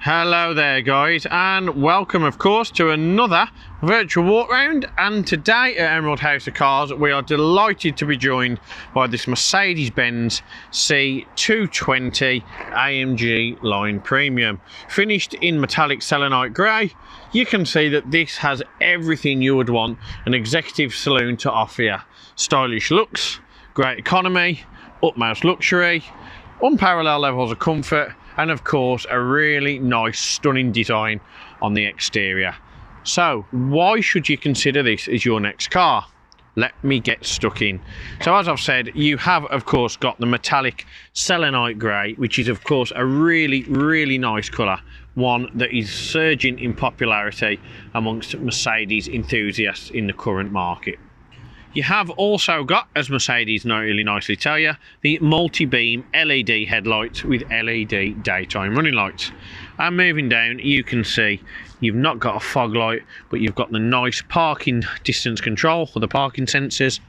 Hello there guys, and welcome of course to another virtual walk round. And today at Emerald House of Cars we are delighted to be joined by this Mercedes-Benz C220 AMG line premium, finished in metallic selenite grey. You can see that this has everything you would want an executive saloon to offer you: stylish looks, great economy, utmost luxury, unparalleled levels of comfort, and of course a really nice stunning design on the exterior. So why should you consider this as your next car? Let me get stuck in. So as I've said, you have of course got the metallic selenite grey, which is of course a really nice colour, one that is surging in popularity amongst Mercedes enthusiasts in the current market. You have also got, as Mercedes really nicely tell you, the multi-beam LED headlights with LED daytime running lights. And moving down, you can see you've not got a fog light, but you've got the nice parking distance control for the parking sensors,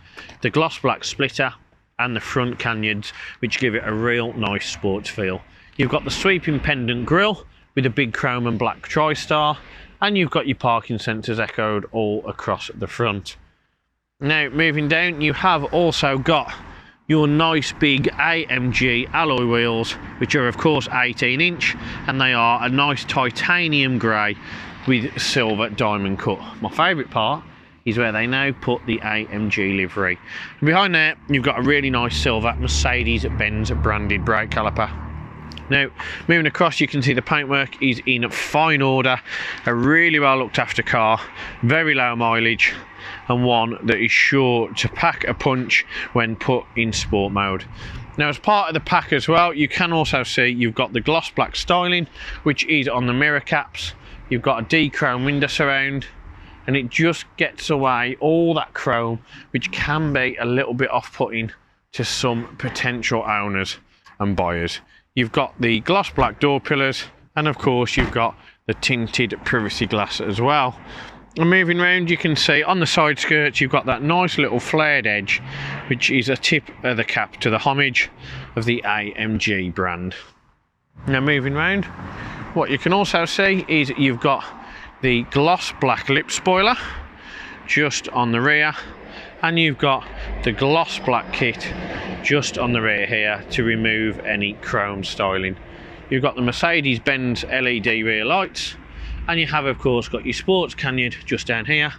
the gloss black splitter, and the front canyons, which give it a real nice sports feel. You've got the sweeping pendant grille with a big chrome and black tri-star, and you've got your parking sensors echoed all across the front. Now moving down, you have also got your nice big AMG alloy wheels, which are of course 18-inch, and they are a nice titanium grey with silver diamond cut. My favourite part is where they now put the AMG livery. And behind there you've got a really nice silver Mercedes-Benz branded brake caliper. Now moving across, you can see the paintwork is in fine order, a really well looked after car, very low mileage, and one that is sure to pack a punch when put in sport mode. Now as part of the pack as well, you can also see you've got the gloss black styling, which is on the mirror caps. You've got a D-chrome window surround, and it just gets away all that chrome, which can be a little bit off-putting to some potential owners and buyers. You've got the gloss black door pillars, and of course you've got the tinted privacy glass as well. And moving around, you can see on the side skirts you've got that nice little flared edge, which is a tip of the cap to the homage of the AMG brand. Now moving around, what you can also see is you've got the gloss black lip spoiler just on the rear, and you've got the gloss black kit just on the rear here to remove any chrome styling. You've got the Mercedes-Benz LED rear lights, and you have of course got your sports canyon just down here,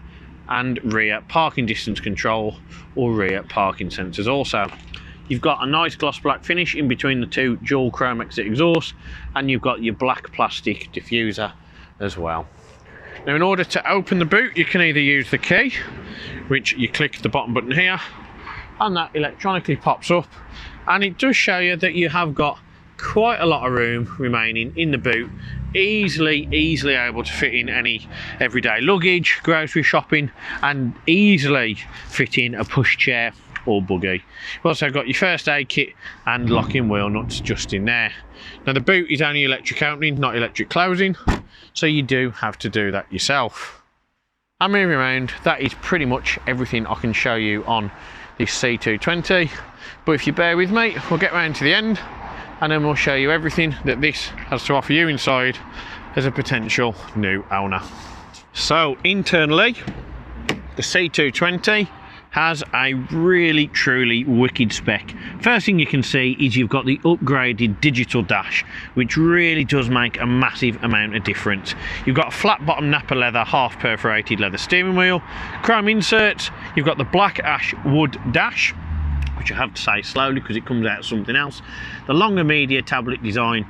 and rear parking distance control or rear parking sensors also. You've got a nice gloss black finish in between the two dual chrome exit exhausts, and you've got your black plastic diffuser as well. Now in order to open the boot, you can either use the key, which you click the bottom button here, and that electronically pops up, and it does show you that you have got quite a lot of room remaining in the boot, easily able to fit in any everyday luggage, grocery shopping, and easily fit in a pushchair or buggy. You've also got your first aid kit and locking wheel nuts just in there. Now the boot is only electric opening, not electric closing, so you do have to do that yourself. And moving around, that is pretty much everything I can show you on this C220, but if you bear with me, we'll get round to the end and then we'll show you everything that this has to offer you inside as a potential new owner. So internally, the C220 has a really truly wicked spec. First thing you can see is you've got the upgraded digital dash, which really does make a massive amount of difference. You've got a flat bottom nappa leather, half perforated leather steering wheel, chrome inserts, you've got the black ashwood dash, which I have to say slowly because it comes out of something else, the longer media tablet design,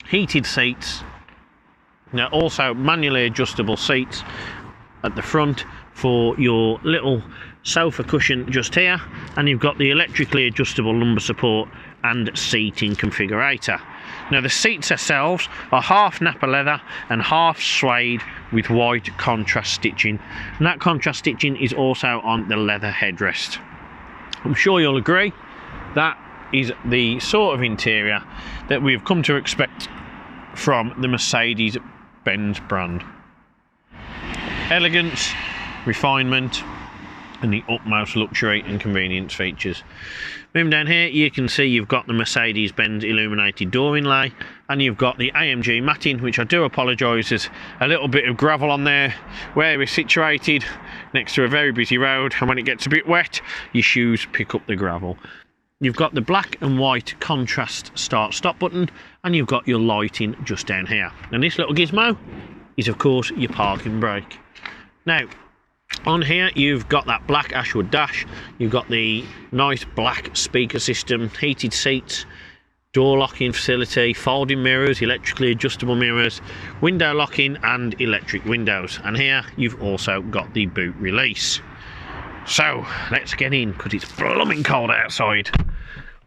heated seats, now also manually adjustable seats at the front for your little sofa cushion just here, and you've got the electrically adjustable lumbar support and seating configurator. Now the seats themselves are half nappa leather and half suede with white contrast stitching, and that contrast stitching is also on the leather headrest. I'm sure you'll agree that is the sort of interior that we've come to expect from the Mercedes-Benz brand. Elegance, refinement, and the utmost luxury and convenience features. Moving down here, you can see you've got the Mercedes-Benz illuminated door inlay, and you've got the AMG matting, which I do apologise, there's a little bit of gravel on there where we're situated next to a very busy road, and when it gets a bit wet, your shoes pick up the gravel. You've got the black and white contrast start-stop button, and you've got your lighting just down here. And this little gizmo is, of course, your parking brake. Now, on here, you've got that black ashwood dash, you've got the nice black speaker system, heated seats, door locking facility, folding mirrors, electrically adjustable mirrors, window locking and electric windows. And here, you've also got the boot release. So, let's get in, because it's blooming cold outside.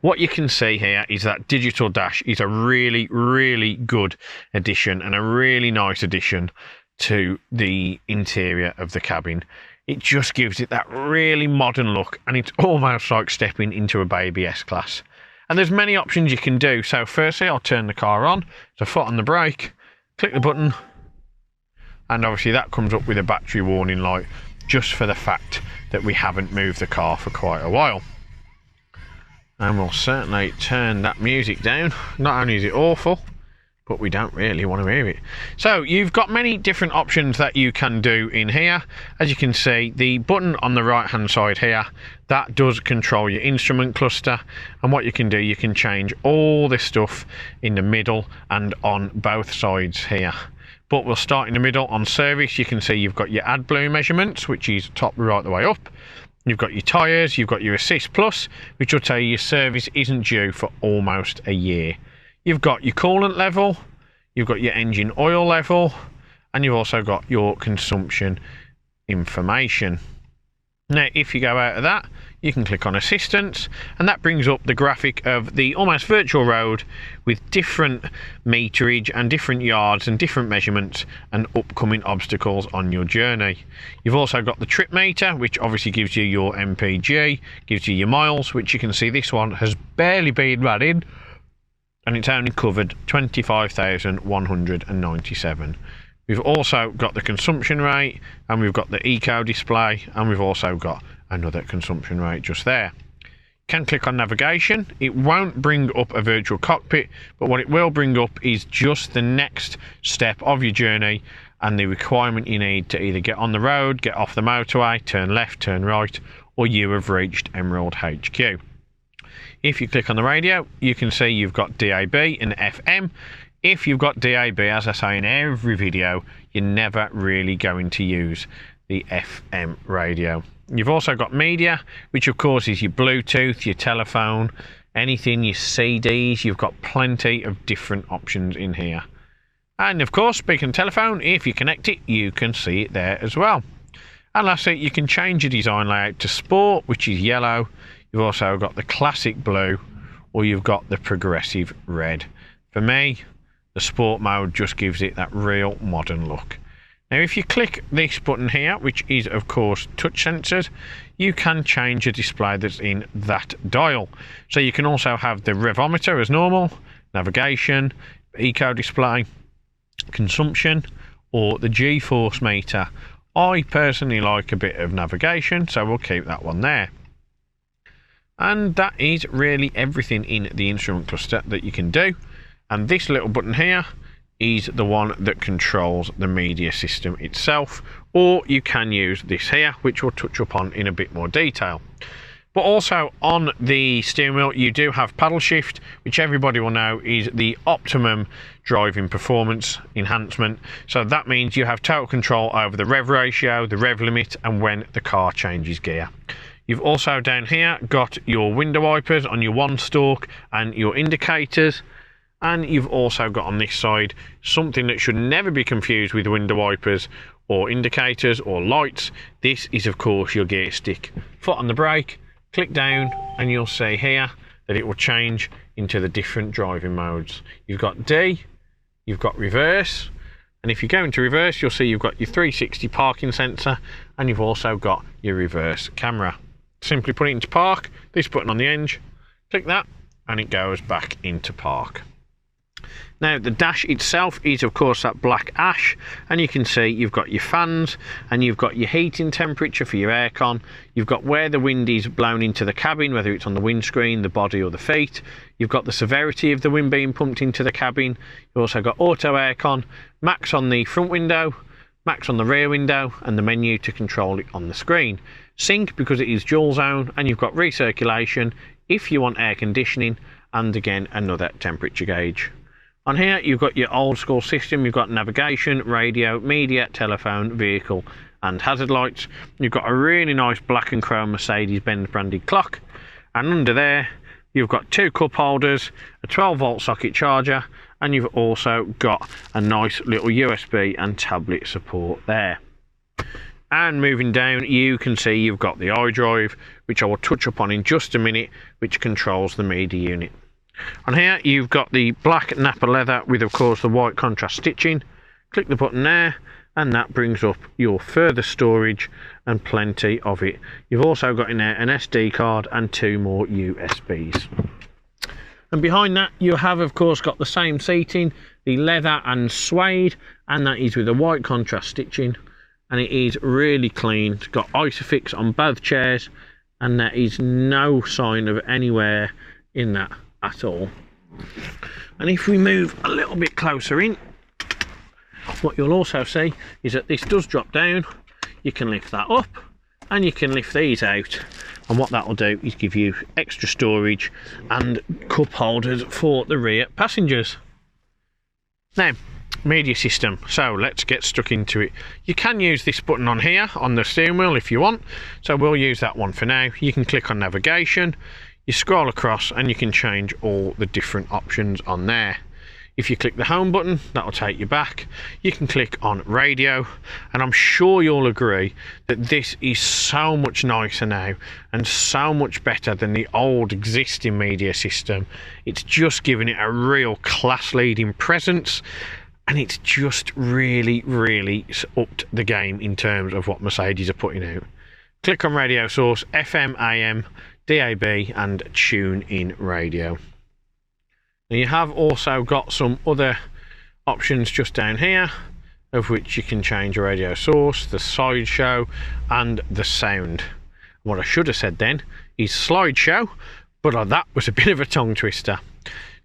What you can see here is that digital dash is a really, really good addition and a really nice addition to the interior of the cabin. It just gives it that really modern look, and it's almost like stepping into a baby S-Class. And there's many options you can do. So firstly, I'll turn the car on, so foot on the brake, click the button, and obviously that comes up with a battery warning light, just for the fact that we haven't moved the car for quite a while. And we'll certainly turn that music down. Not only is it awful, but we don't really want to hear it. So you've got many different options that you can do in here. As you can see, the button on the right hand side here, that does control your instrument cluster, and what you can do, you can change all this stuff in the middle and on both sides here. But we'll start in the middle. On service, you can see you've got your AdBlue measurements, which is top right the way up. You've got your tyres, you've got your Assist Plus, which will tell you your service isn't due for almost a year. You've got your coolant level, you've got your engine oil level, and you've also got your consumption information. Now, if you go out of that, you can click on Assistance, and that brings up the graphic of the almost virtual road with different meterage and different yards and different measurements and upcoming obstacles on your journey. You've also got the trip meter, which obviously gives you your MPG, gives you your miles, which you can see this one has barely been running, and it's only covered 25,197. We've also got the consumption rate, and we've got the eco display, and we've also got another consumption rate just there. You can click on navigation. It won't bring up a virtual cockpit, but what it will bring up is just the next step of your journey and the requirement you need to either get on the road, get off the motorway, turn left, turn right, or you have reached Emerald HQ. If you click on the radio, you can see you've got DAB and FM. If you've got DAB, as I say in every video, you're never really going to use the FM radio. You've also got media, which of course is your Bluetooth, your telephone, anything, your CDs. You've got plenty of different options in here. And of course, speaking of telephone, if you connect it, you can see it there as well. And lastly, you can change your design layout to Sport, which is yellow. You've also got the classic blue, or you've got the progressive red. For me, the Sport mode just gives it that real modern look. Now, if you click this button here, which is of course touch censored, you can change the display that's in that dial. So you can also have the revometer as normal, navigation, eco display, consumption, or the G-force meter. I personally like a bit of navigation, so we'll keep that one there. And that is really everything in the instrument cluster that you can do. And this little button here is the one that controls the media system itself, or you can use this here, which we'll touch upon in a bit more detail. But also on the steering wheel, you do have paddle shift, which everybody will know is the optimum driving performance enhancement. So that means you have total control over the rev ratio, the rev limit, and when the car changes gear. You've also down here got your window wipers on your one stalk and your indicators. And you've also got on this side something that should never be confused with window wipers or indicators or lights. This is of course your gear stick. Foot on the brake, click down, and you'll see here that it will change into the different driving modes. You've got D, you've got reverse, and if you go into reverse, you'll see you've got your 360 parking sensor, and you've also got your reverse camera. Simply put it into park, this button on the edge, click that, and it goes back into park. Now the dash itself is of course that black ash, and you can see you've got your fans and you've got your heating temperature for your aircon. You've got where the wind is blown into the cabin, whether it's on the windscreen, the body or the feet. You've got the severity of the wind being pumped into the cabin. You've also got auto aircon, max on the front window, max on the rear window, and the menu to control it on the screen. Sync because it is dual zone, and you've got recirculation if you want air conditioning, and again another temperature gauge. On here you've got your old school system. You've got navigation, radio, media, telephone, vehicle and hazard lights. You've got a really nice black and chrome Mercedes-Benz branded clock, and under there you've got 2 cup holders, a 12-volt socket charger, and you've also got a nice little USB and tablet support there. And moving down, you can see you've got the iDrive, which I will touch upon in just a minute, which controls the media unit. On here you've got the black nappa leather with of course the white contrast stitching. Click the button there and that brings up your further storage, and plenty of it. You've also got in there an SD card and 2 more USBs. And behind that you have of course got the same seating, the leather and suede, and that is with the white contrast stitching, and it is really clean. It's got Isofix on both chairs, and there is no sign of anywhere in that at all. And if we move a little bit closer in, what you'll also see is that this does drop down. You can lift that up and you can lift these out, and what that will do is give you extra storage and cup holders for the rear passengers. Now media system, so let's get stuck into it. You can use this button on here on the steering wheel if you want, so we'll use that one for now. You can click on navigation, you scroll across and you can change all the different options on there. If you click the home button, that will take you back. You can click on radio, and I'm sure you'll agree that this is so much nicer now and so much better than the old existing media system. It's just giving it a real class leading presence, and it's just really upped the game in terms of what Mercedes are putting out. Click on radio source, FM, AM, DAB and tune in radio. Now you have also got some other options just down here, of which you can change your radio source, the slideshow and the sound. What I should have said then is slideshow, but that was a bit of a tongue twister.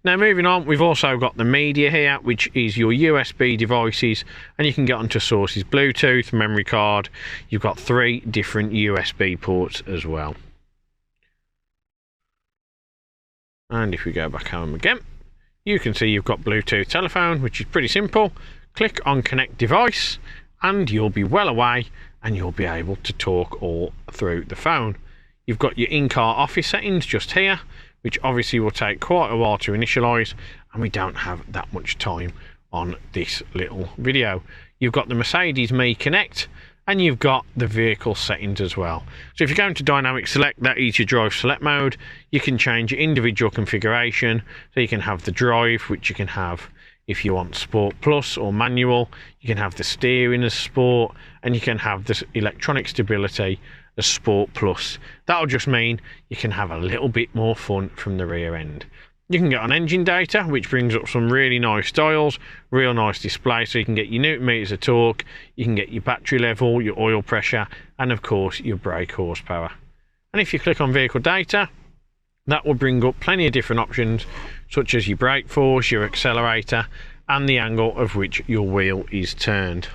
Now moving on, we've also got the media here, which is your USB devices, and you can get onto sources, Bluetooth, memory card. You've got 3 different USB ports as well. And if we go back home again, you can see you've got Bluetooth telephone, which is pretty simple. Click on connect device and you'll be well away, and you'll be able to talk all through the phone. You've got your in-car office settings just here, which obviously will take quite a while to initialize, and we don't have that much time on this little video. You've got the Mercedes Me Connect, and you've got the vehicle settings as well. So if you go into dynamic select, that is your drive select mode. You can change your individual configuration, so you can have the drive, which you can have if you want sport plus or manual. You can have the steering as sport, and you can have this electronic stability as sport plus. That'll just mean you can have a little bit more fun from the rear end. You can get on engine data, which brings up some really nice dials, real nice display, so you can get your newton meters of torque, you can get your battery level, your oil pressure, and of course your brake horsepower. And if you click on vehicle data, that will bring up plenty of different options, such as your brake force, your accelerator, and the angle of which your wheel is turned.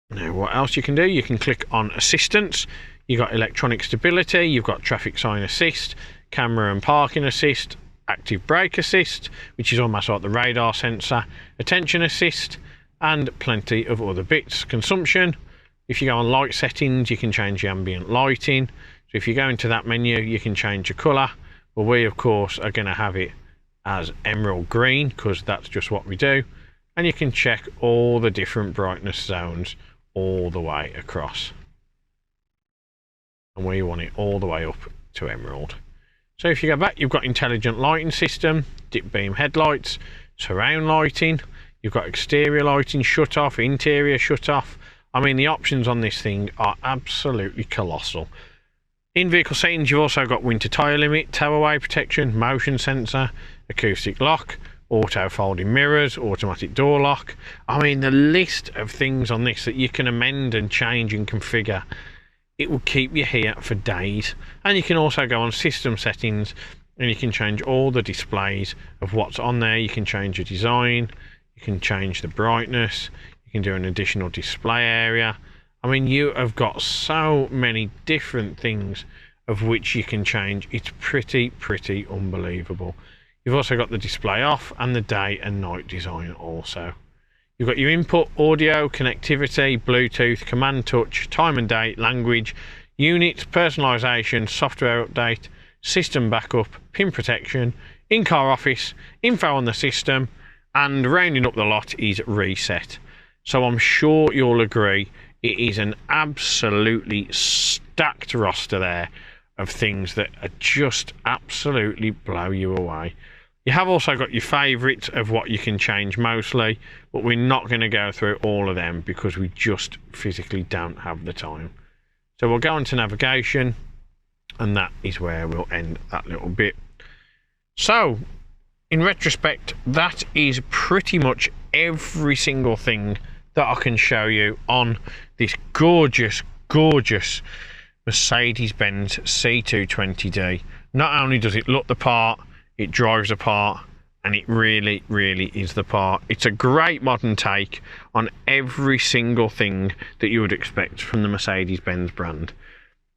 Now what else you can do, you can click on assistance. You've got electronic stability, you've got traffic sign assist, camera and parking assist, active brake assist, which is almost like the radar sensor, attention assist, and plenty of other bits. Consumption, if you go on light settings, you can change the ambient lighting. So if you go into that menu, you can change your colour. Well, we of course are going to have it as emerald green, because that's just what we do. And you can check all the different brightness zones all the way across, and we want it all the way up to emerald. So if you go back, you've got intelligent lighting system, dip beam headlights, surround lighting, you've got exterior lighting shut off, interior shut off. I mean, the options on this thing are absolutely colossal. In vehicle settings, you've also got winter tyre limit, tow away protection, motion sensor, acoustic lock, auto folding mirrors, automatic door lock. I mean, the list of things on this that you can amend and change and configure, it will keep you here for days. And you can also go on system settings and you can change all the displays of what's on there. You can change the design, you can change the brightness, you can do an additional display area. I mean, you have got so many different things of which you can change. It's pretty unbelievable. You've also got the display off and the day and night design also. You've got your input, audio, connectivity, Bluetooth, command touch, time and date, language, units, personalisation, software update, system backup, pin protection, in-car office, info on the system, and rounding up the lot is reset. So I'm sure you'll agree it is an absolutely stacked roster there of things that are just absolutely blow you away. You have also got your favourites of what you can change mostly, but we're not going to go through all of them because we just physically don't have the time. So we'll go into navigation, and that is where we'll end that little bit. So in retrospect, that is pretty much every single thing that I can show you on this gorgeous Mercedes-Benz C220D. Not only does it look the part, it drives the part, and it really is the part. It's a great modern take on every single thing that you would expect from the Mercedes-Benz brand.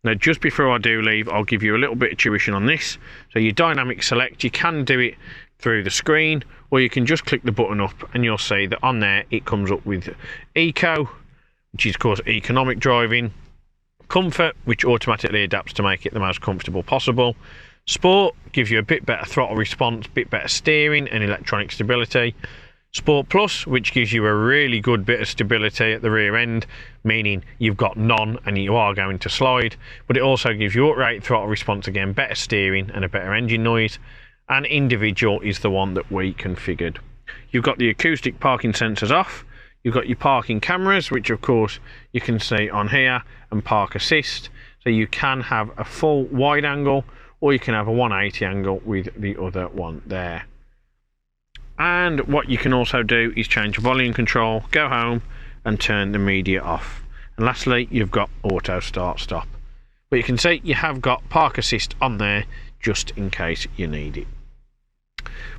Now, just before I do leave, I'll give you a little bit of tuition on this. So your dynamic select, you can do it through the screen, or you can just click the button up and you'll see that on there it comes up with Eco, which is of course economic driving, Comfort, which automatically adapts to make it the most comfortable possible, Sport gives you a bit better throttle response, bit better steering and electronic stability, Sport Plus, which gives you a really good bit of stability at the rear end, meaning you've got none and you are going to slide, but it also gives you upright throttle response again, better steering and a better engine noise. And Individual is the one that we configured. You've got the acoustic parking sensors off, you've got your parking cameras, which of course you can see on here, and park assist, so you can have a full wide angle or you can have a 180 angle with the other one there. And what you can also do is change volume control, go home and turn the media off. And lastly, you've got auto start stop, but you can see you have got park assist on there just in case you need it.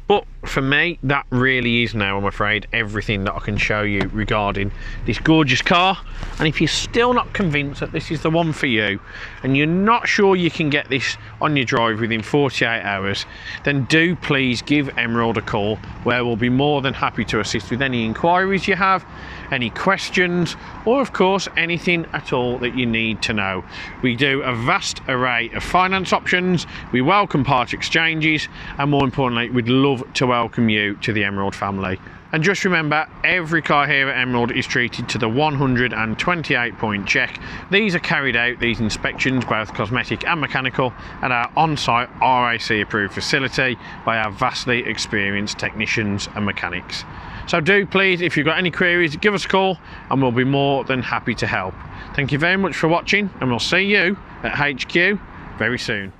But for me, that really is now, I'm afraid, everything that I can show you regarding this gorgeous car. And if you're still not convinced that this is the one for you, and you're not sure you can get this on your drive within 48 hours, then do please give Emerald a call, where we'll be more than happy to assist with any inquiries you have, any questions, or of course anything at all that you need to know. We do a vast array of finance options, we welcome part exchanges, and more importantly, we'd love to welcome you to the Emerald family. And just remember, every car here at Emerald is treated to the 128 point check. These are carried out, these inspections, both cosmetic and mechanical, at our on-site RAC approved facility by our vastly experienced technicians and mechanics. So do please, if you've got any queries, give us a call and we'll be more than happy to help. Thank you very much for watching, and we'll see you at HQ very soon.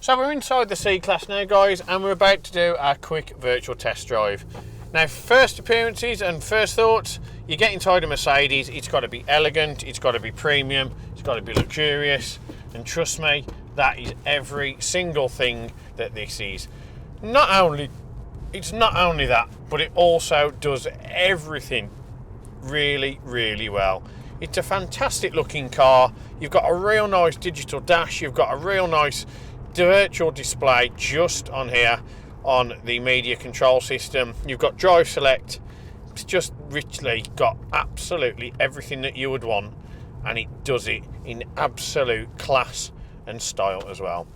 So we're inside the C-Class now, guys, and we're about to do our quick virtual test drive. Now, first appearances and first thoughts, you get inside a Mercedes, it's got to be elegant, it's got to be premium, it's got to be luxurious, and trust me, that is every single thing that this is. It's not only that, but it also does everything really well. It's a fantastic looking car. You've got a real nice digital dash, you've got a real nice virtual display just on here on the media control system. You've got drive select. It's just richly got absolutely everything that you would want, and it does it in absolute class and style as well.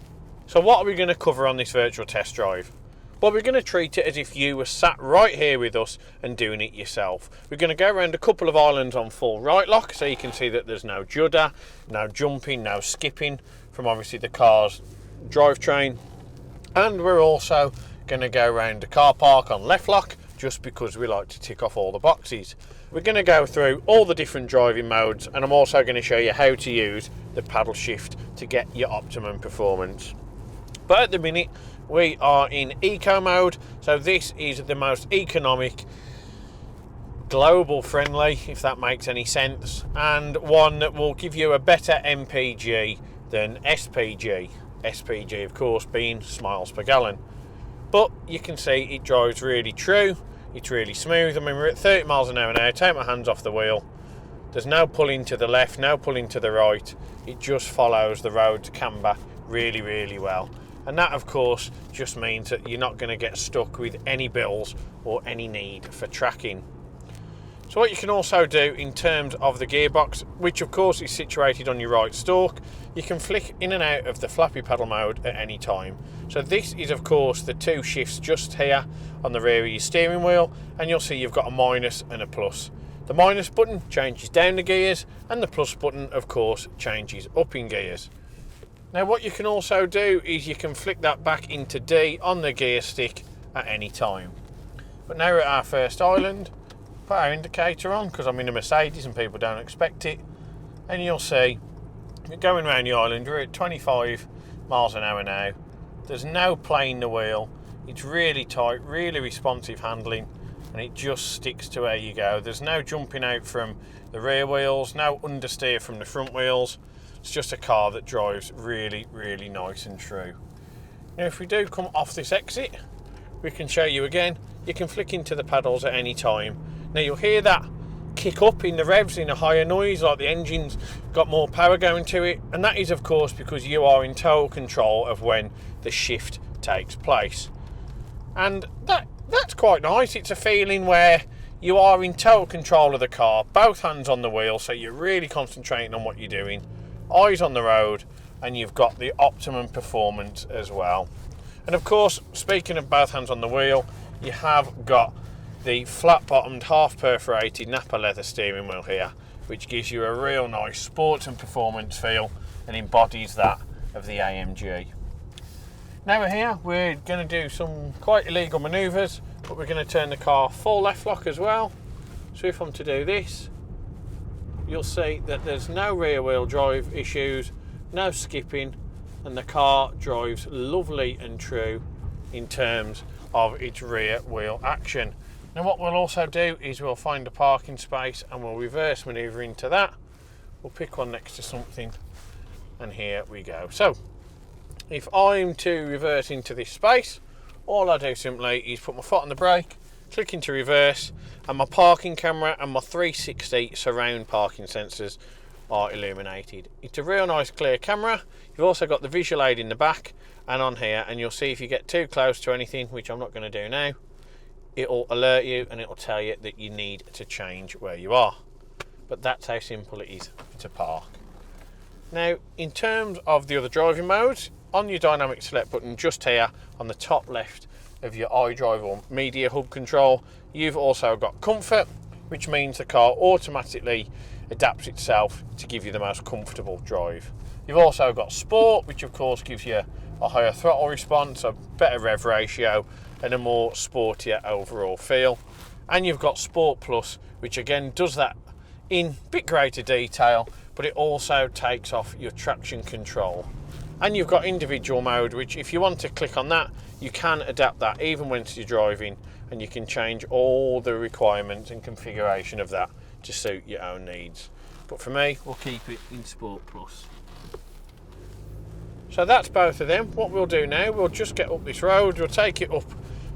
So what are we going to cover on this virtual test drive? Well, we're going to treat it as if you were sat right here with us and doing it yourself. We're going to go around a couple of islands on full right lock, so you can see that there's no judder, no jumping, no skipping from obviously the car's drivetrain. And we're also going to go around the car park on left lock, just because we like to tick off all the boxes. We're going to go through all the different driving modes, and I'm also going to show you how to use the paddle shift to get your optimum performance. But at the minute, we are in eco mode, so this is the most economic, global friendly, if that makes any sense, and one that will give you a better MPG than SPG. SPG, of course, being miles per gallon. But you can see it drives really true. It's really smooth. I mean, we're at 30 miles an hour now. Take my hands off the wheel. There's no pulling to the left, no pulling to the right. It just follows the road camber really, really well. And that, of course, just means that you're not going to get stuck with any bills or any need for tracking. So what you can also do in terms of the gearbox, which of course is situated on your right stalk, you can flick in and out of the flappy pedal mode at any time. So this is of course the 2 shifts just here on the rear of your steering wheel, and you'll see you've got a minus and a plus. The minus button changes down the gears, and the plus button of course changes up in gears. Now what you can also do is you can flick that back into D on the gear stick at any time. But now we're at our first island. Put our indicator on because I'm in a Mercedes and people don't expect it, and you'll see going around the island we're at 25 miles an hour now. There's no playing the wheel. It's really tight, really responsive handling, and it just sticks to where you go. There's no jumping out from the rear wheels, no understeer from the front wheels. It's just a car that drives really, really nice and true. Now if we do come off this exit, we can show you again. You can flick into the pedals at any time. Now you'll hear that kick up in the revs in a higher noise, like the engine's got more power going to it, and that is of course because you are in total control of when the shift takes place. And that's quite nice. It's a feeling where you are in total control of the car, both hands on the wheel, so you're really concentrating on what you're doing, eyes on the road, and you've got the optimum performance as well. And of course, speaking of both hands on the wheel, you have got the flat bottomed half perforated nappa leather steering wheel here, which gives you a real nice sports and performance feel and embodies that of the AMG. Now we're here, we're going to do some quite illegal manoeuvres, but we're going to turn the car full left lock as well. So if I'm to do this, you'll see that there's no rear wheel drive issues, no skipping, and the car drives lovely and true in terms of its rear wheel action. Now what we'll also do is we'll find a parking space and we'll reverse manoeuvre into that. We'll pick one next to something, and here we go. So if I'm to reverse into this space, all I do simply is put my foot on the brake, click into reverse, and my parking camera and my 360 surround parking sensors are illuminated. It's a real nice clear camera. You've also got the visual aid in the back and on here, and you'll see if you get too close to anything, which I'm not going to do now, it'll alert you and it'll tell you that you need to change where you are. But that's how simple it is to park. Now in terms of the other driving modes, on your dynamic select button just here on the top left of your iDrive or media hub control, you've also got comfort, which means the car automatically adapts itself to give you the most comfortable drive. You've also got sport, which of course gives you a higher throttle response, a better rev ratio, and a more sportier overall feel. And you've got Sport Plus, which again does that in a bit greater detail, but it also takes off your traction control. And you've got individual mode, which if you want to click on that, you can adapt that even when you're driving, and you can change all the requirements and configuration of that to suit your own needs. But for me, we'll keep it in Sport Plus. So that's both of them. What we'll do now, we'll just get up this road, we'll take it up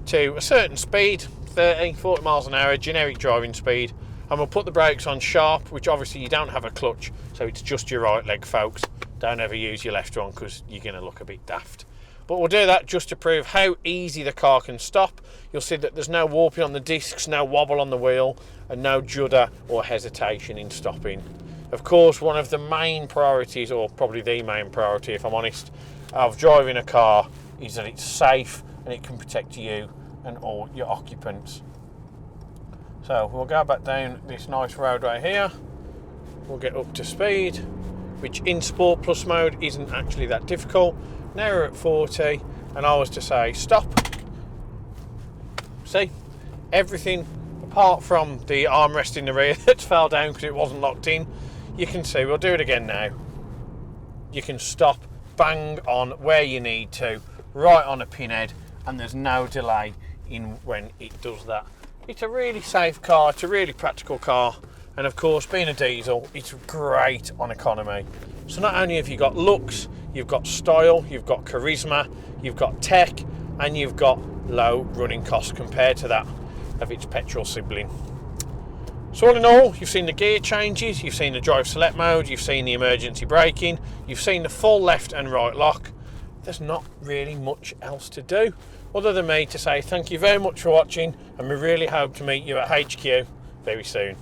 to a certain speed, 30, 40 miles an hour, generic driving speed, and we'll put the brakes on sharp, which obviously you don't have a clutch, so it's just your right leg, folks. Don't ever use your left one because you're going to look a bit daft. But we'll do that just to prove how easy the car can stop. You'll see that there's no warping on the discs, no wobble on the wheel, and no judder or hesitation in stopping. Of course, one of the main priorities, or probably the main priority if I'm honest, of driving a car is that it's safe and it can protect you and all your occupants. So we'll go back down this nice road right here. We'll get up to speed, which in Sport Plus mode isn't actually that difficult. Now we're at 40, and I was to say stop. See, everything apart from the armrest in the rear that fell down because it wasn't locked in, you can see. We'll do it again now. You can stop bang on where you need to right on a pinhead, and there's no delay in when it does that. It's a really safe car, it's a really practical car, and of course, being a diesel, it's great on economy. So not only have you got looks, you've got style, you've got charisma, you've got tech, and you've got low running costs compared to that of its petrol sibling. So all in all, you've seen the gear changes, you've seen the drive select mode, you've seen the emergency braking, you've seen the full left and right lock. There's not really much else to do other than me to say thank you very much for watching, and we really hope to meet you at HQ very soon.